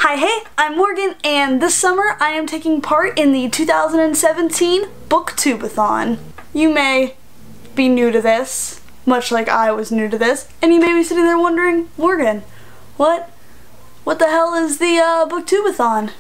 Hi, hey, I'm Morgan, and this summer I am taking part in the 2017 Booktube-A-Thon. You may be new to this, much like I was new to this, and you may be sitting there wondering, Morgan, what the hell is the Booktube-A-Thon?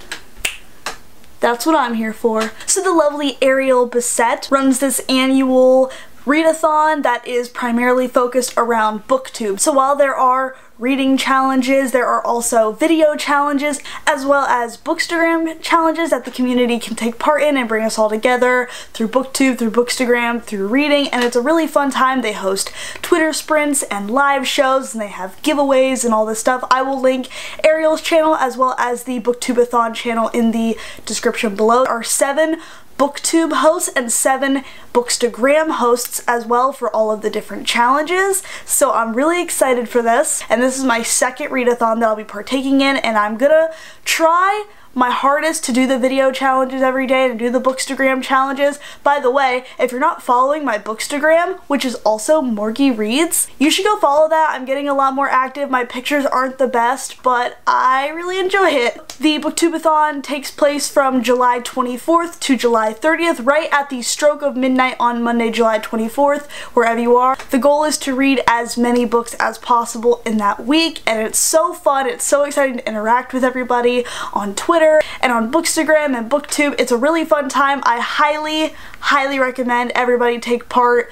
That's what I'm here for. So the lovely Ariel Bissett runs this annual readathon that is primarily focused around booktube. So while there are reading challenges, there are also video challenges as well as bookstagram challenges that the community can take part in and bring us all together through booktube, through bookstagram, through reading, and it's a really fun time. They host Twitter sprints and live shows, and they have giveaways and all this stuff. I will link Ariel's channel as well as the Booktube-A-Thon channel in the description below. There are 7 Booktube hosts and 7 Bookstagram hosts as well for all of the different challenges. So I'm really excited for this, and this is my second readathon that I'll be partaking in, and I'm gonna try my hardest to do the video challenges every day and do the Bookstagram challenges. By the way, if you're not following my Bookstagram, which is also Morgyyy Reads, you should go follow that. I'm getting a lot more active. My pictures aren't the best, but I really enjoy it. The Booktube-A-Thon takes place from July 24th to July 30th, right at the stroke of midnight on Monday, July 24th, wherever you are. The goal is to read as many books as possible in that week, and it's so fun. It's so exciting to interact with everybody on Twitter and on Bookstagram and Booktube. It's a really fun time. I highly recommend everybody take part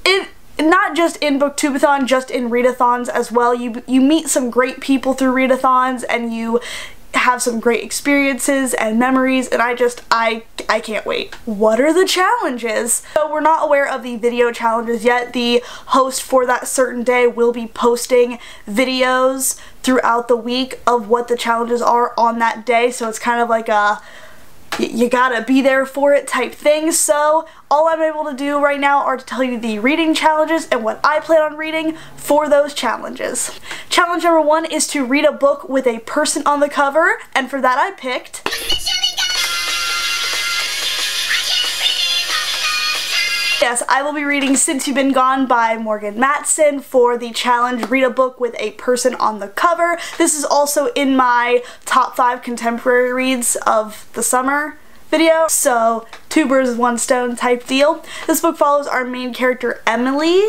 in, not just in Booktube-A-Thon, just in readathons as well. You meet some great people through readathons, and you have some great experiences and memories, and I can't wait. What are the challenges? So we're not aware of the video challenges yet. The host for that certain day will be posting videos throughout the week of what the challenges are on that day, so it's kind of like a you gotta be there for it type thing. So all I'm able to do right now are to tell you the reading challenges and what I plan on reading for those challenges. Challenge number 1 is to read a book with a person on the cover, and for that I picked Yes, I will be reading Since You've Been Gone by Morgan Matson for the challenge Read a Book with a Person on the Cover. This is also in my top 5 contemporary reads of the summer video, so 2 birds with 1 stone type deal. This book follows our main character Emily.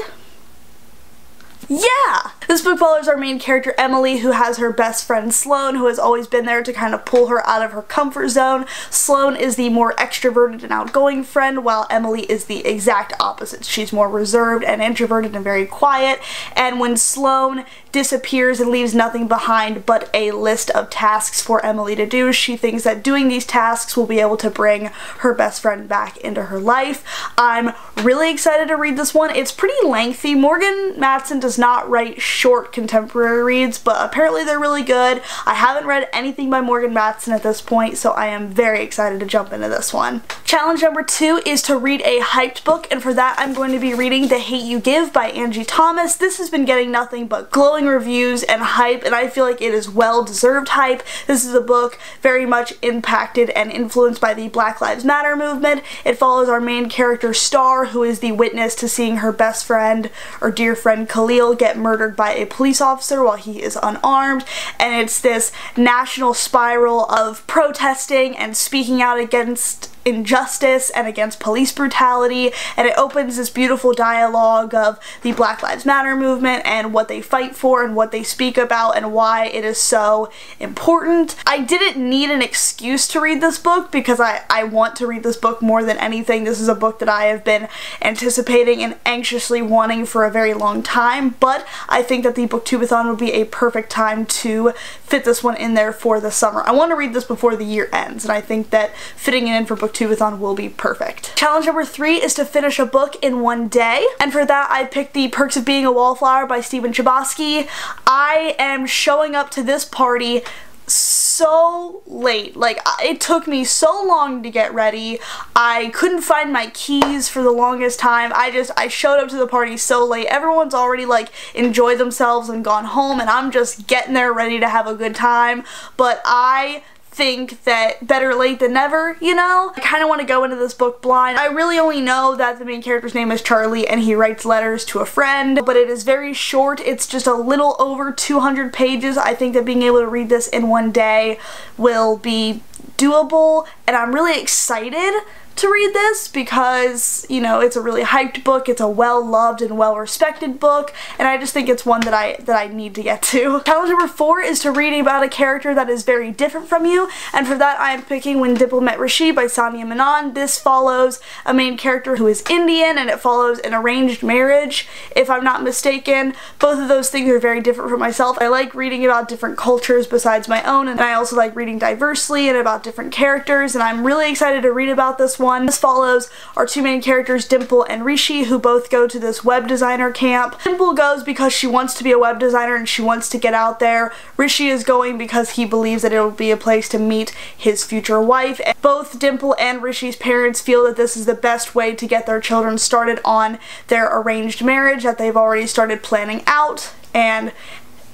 Yeah! This book follows our main character Emily, who has her best friend Sloane, who has always been there to kind of pull her out of her comfort zone. Sloane is the more extroverted and outgoing friend, while Emily is the exact opposite. She's more reserved and introverted and very quiet, and when Sloane disappears and leaves nothing behind but a list of tasks for Emily to do, she thinks that doing these tasks will be able to bring her best friend back into her life. I'm really excited to read this one. It's pretty lengthy. Morgan Matson does not write short contemporary reads, but apparently they're really good. I haven't read anything by Morgan Matson at this point, so I am very excited to jump into this one. Challenge number 2 is to read a hyped book, and for that I'm going to be reading The Hate You Give by Angie Thomas. This has been getting nothing but glowing reviews and hype, and I feel like it is well-deserved hype. This is a book very much impacted and influenced by the Black Lives Matter movement. It follows our main character Star, who is the witness to seeing her best friend or dear friend Khalil get murdered by a police officer while he is unarmed, and it's this national spiral of protesting and speaking out against injustice and against police brutality, and it opens this beautiful dialogue of the Black Lives Matter movement and what they fight for and what they speak about and why it is so important. I didn't need an excuse to read this book because I want to read this book more than anything. This is a book that I have been anticipating and anxiously wanting for a very long time, but I think that the Booktube-A-Thon would be a perfect time to fit this one in there for the summer. I want to read this before the year ends, and I think that fitting it in for Booktube-A-Thon will be perfect. Challenge number 3 is to finish a book in 1 day, and for that I picked The Perks of Being a Wallflower by Stephen Chbosky. I am showing up to this party so late. Like, it took me so long to get ready. I couldn't find my keys for the longest time. I showed up to the party so late. Everyone's already like enjoyed themselves and gone home, and I'm just getting there ready to have a good time. But I think that better late than never, you know? I kind of want to go into this book blind. I really only know that the main character's name is Charlie and he writes letters to a friend, but it is very short. It's just a little over 200 pages. I think that being able to read this in one day will be doable, and I'm really excited to read this because, you know, it's a really hyped book, it's a well-loved and well-respected book, and I just think it's one that I need to get to. Challenge number 4 is to read about a character that is very different from you, and for that I am picking When Dimple Met Rishi by Sania Menon. This follows a main character who is Indian, and it follows an arranged marriage, if I'm not mistaken. Both of those things are very different from myself. I like reading about different cultures besides my own, and I also like reading diversely and about different characters, and I'm really excited to read about this one. This follows our two main characters, Dimple and Rishi, who both go to this web designer camp. Dimple goes because she wants to be a web designer and she wants to get out there. Rishi is going because he believes that it will be a place to meet his future wife. And both Dimple and Rishi's parents feel that this is the best way to get their children started on their arranged marriage that they've already started planning out, and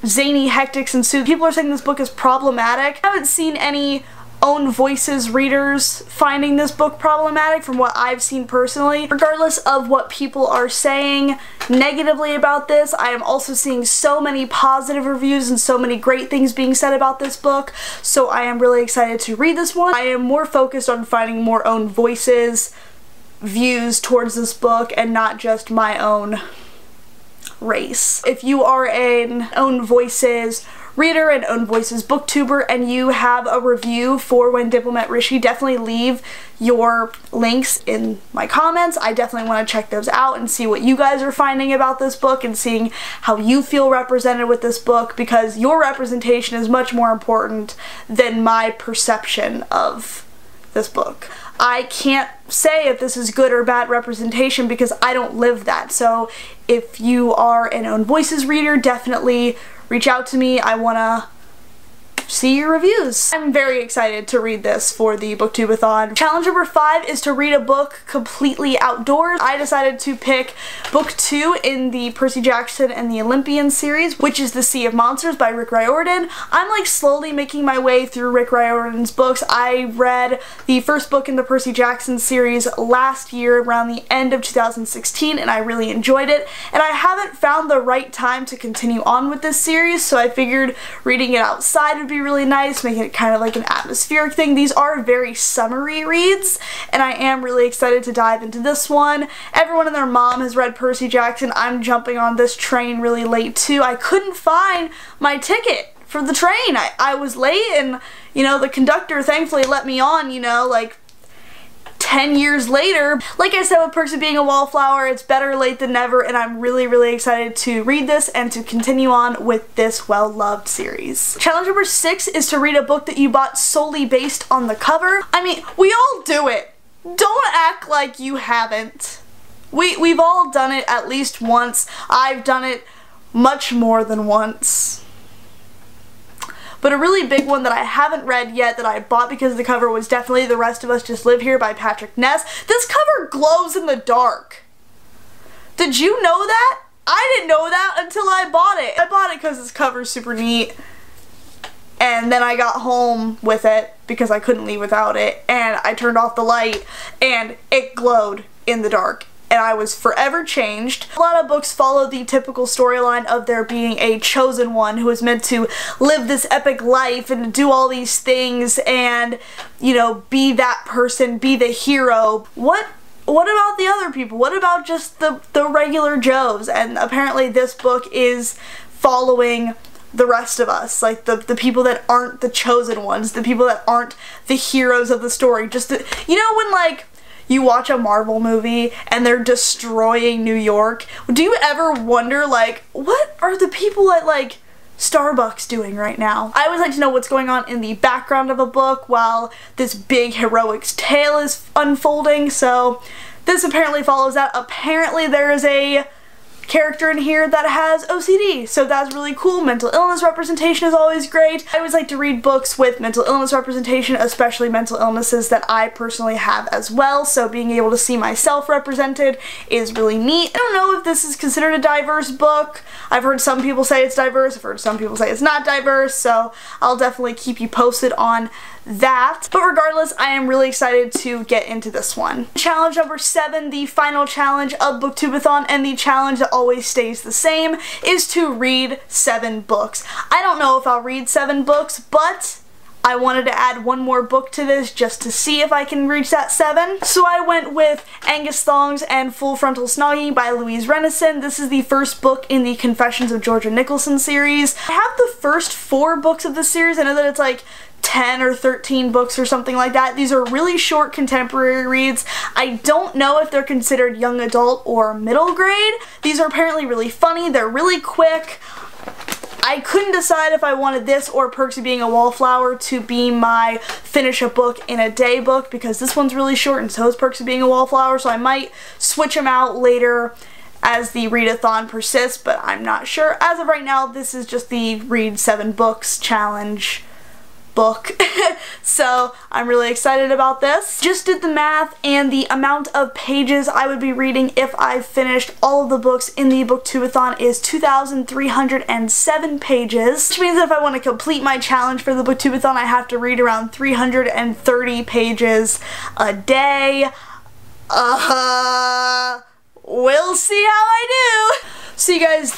zany hectics ensue. People are saying this book is problematic. I haven't seen any Own Voices readers finding this book problematic from what I've seen personally. Regardless of what people are saying negatively about this, I am also seeing so many positive reviews and so many great things being said about this book, so I am really excited to read this one. I am more focused on finding more Own Voices views towards this book and not just my own race. If you are an Own Voices reader and Own Voices booktuber and you have a review for When Dimple Met Rishi, definitely leave your links in my comments. I definitely want to check those out and see what you guys are finding about this book and seeing how you feel represented with this book, because your representation is much more important than my perception of this book. I can't say if this is good or bad representation because I don't live that. So if you are an Own Voices reader, definitely reach out to me. I want to see your reviews. I'm very excited to read this for the Booktube-A-Thon. Challenge number 5 is to read a book completely outdoors. I decided to pick book 2 in the Percy Jackson and the Olympian series, which is The Sea of Monsters by Rick Riordan. I'm like slowly making my way through Rick Riordan's books. I read the first book in the Percy Jackson series last year around the end of 2016 and I really enjoyed it, and I haven't found the right time to continue on with this series, so I figured reading it outside would be really nice, making it kind of like an atmospheric thing. These are very summery reads, and I am really excited to dive into this one. Everyone and their mom has read Percy Jackson. I'm jumping on this train really late too. I couldn't find my ticket for the train. I was late, and you know, the conductor thankfully let me on, you know, like 10 years later. Like I said with Percy being a wallflower, it's better late than never, and I'm really, really excited to read this and to continue on with this well-loved series. Challenge number 6 is to read a book that you bought solely based on the cover. I mean, we all do it. Don't act like you haven't. We've all done it at least once. I've done it much more than once. But a really big one that I haven't read yet that I bought because the cover was definitely The Rest of Us Just Live Here by Patrick Ness. This cover glows in the dark. Did you know that? I didn't know that until I bought it. I bought it because this cover's super neat, and then I got home with it because I couldn't leave without it, and I turned off the light and it glowed in the dark, and I was forever changed. A lot of books follow the typical storyline of there being a chosen one who is meant to live this epic life and do all these things and, you know, be that person, be the hero. What about the other people? What about just the regular Joes? And apparently this book is following the rest of us, like the people that aren't the chosen ones, the people that aren't the heroes of the story. Just you know, when like you watch a Marvel movie and they're destroying New York, do you ever wonder, like, what are the people at like Starbucks doing right now? I always like to know what's going on in the background of a book while this big heroic tale is unfolding, so this apparently follows that. Apparently there is a character in here that has OCD, so that's really cool. Mental illness representation is always great. I always like to read books with mental illness representation, especially mental illnesses that I personally have as well, so being able to see myself represented is really neat. I don't know if this is considered a diverse book. I've heard some people say it's diverse, I've heard some people say it's not diverse, so I'll definitely keep you posted on that. But regardless, I am really excited to get into this one. Challenge number 7, the final challenge of Booktube-A-Thon, and the challenge that always stays the same, is to read 7 books. I don't know if I'll read 7 books, but I wanted to add one more book to this just to see if I can reach that 7. So I went with Angus Thongs and Full Frontal Snogging by Louise Renison. This is the first book in the Confessions of Georgia Nicholson series. I have the first 4 books of this series. I know that it's like 10 or 13 books or something like that. These are really short contemporary reads. I don't know if they're considered young adult or middle grade. These are apparently really funny. They're really quick. I couldn't decide if I wanted this or Perks of Being a Wallflower to be my finish a book in a day book, because this one's really short and so is Perks of Being a Wallflower, so I might switch them out later as the readathon persists, but I'm not sure. As of right now, this is just the read 7 books challenge book. So I'm really excited about this. Just did the math, and the amount of pages I would be reading if I finished all of the books in the Booktube-A-Thon is 2,307 pages, which means that if I want to complete my challenge for the Booktube-A-Thon, I have to read around 330 pages a day. We'll see how I do. So you guys,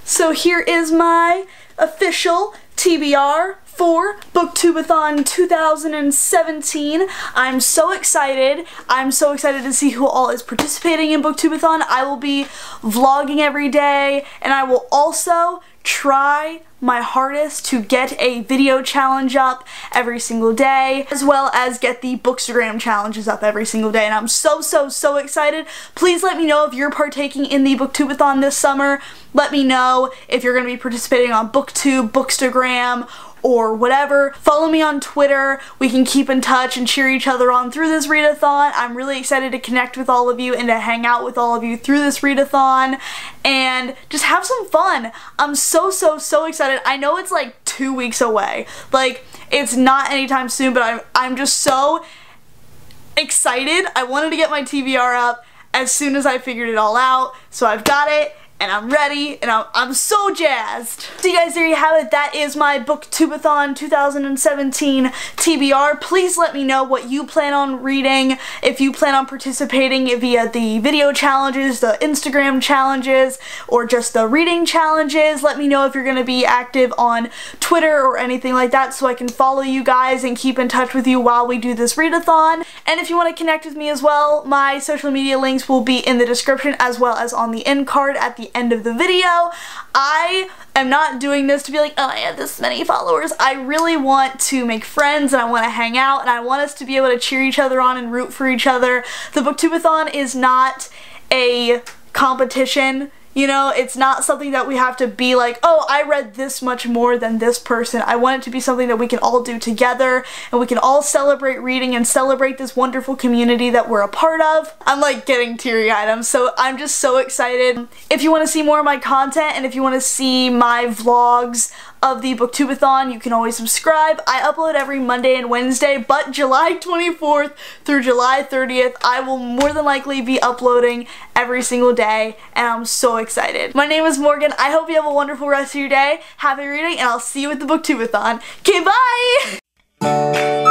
so here is my official TBR for Booktube-A-Thon 2017. I'm so excited. I'm so excited to see who all is participating in Booktube-A-Thon. I will be vlogging every day, and I will also try my hardest to get a video challenge up every single day, as well as get the Bookstagram challenges up every single day, and I'm so excited. Please let me know if you're partaking in the Booktube-A-Thon this summer. Let me know if you're going to be participating on Booktube, Bookstagram, or whatever. Follow me on Twitter. We can keep in touch and cheer each other on through this readathon. I'm really excited to connect with all of you and to hang out with all of you through this readathon and just have some fun. I'm so excited. I know it's like 2 weeks away. Like, it's not anytime soon, but I'm just so excited. I wanted to get my TBR up as soon as I figured it all out, so I've got it. And I'm ready, and I'm so jazzed. So you guys, there you have it. That is my Booktube-A-Thon 2017 TBR. Please let me know what you plan on reading, if you plan on participating via the video challenges, the Instagram challenges, or just the reading challenges. Let me know if you're going to be active on Twitter or anything like that so I can follow you guys and keep in touch with you while we do this readathon. And if you want to connect with me as well, my social media links will be in the description as well as on the end card at the end of the video. I am not doing this to be like, oh, I have this many followers. I really want to make friends, and I want to hang out, and I want us to be able to cheer each other on and root for each other. The Booktube-A-Thon is not a competition. You know, it's not something that we have to be like, oh, I read this much more than this person. I want it to be something that we can all do together, and we can all celebrate reading and celebrate this wonderful community that we're a part of. I'm like getting teary-eyed. I'm just so excited. If you want to see more of my content, and if you want to see my vlogs of the Booktube-A-Thon, you can always subscribe. I upload every Monday and Wednesday, but July 24th through July 30th, I will more than likely be uploading every single day, and I'm so excited. My name is Morgan. I hope you have a wonderful rest of your day. Happy reading, and I'll see you at the Booktube-A-Thon. Okay, bye!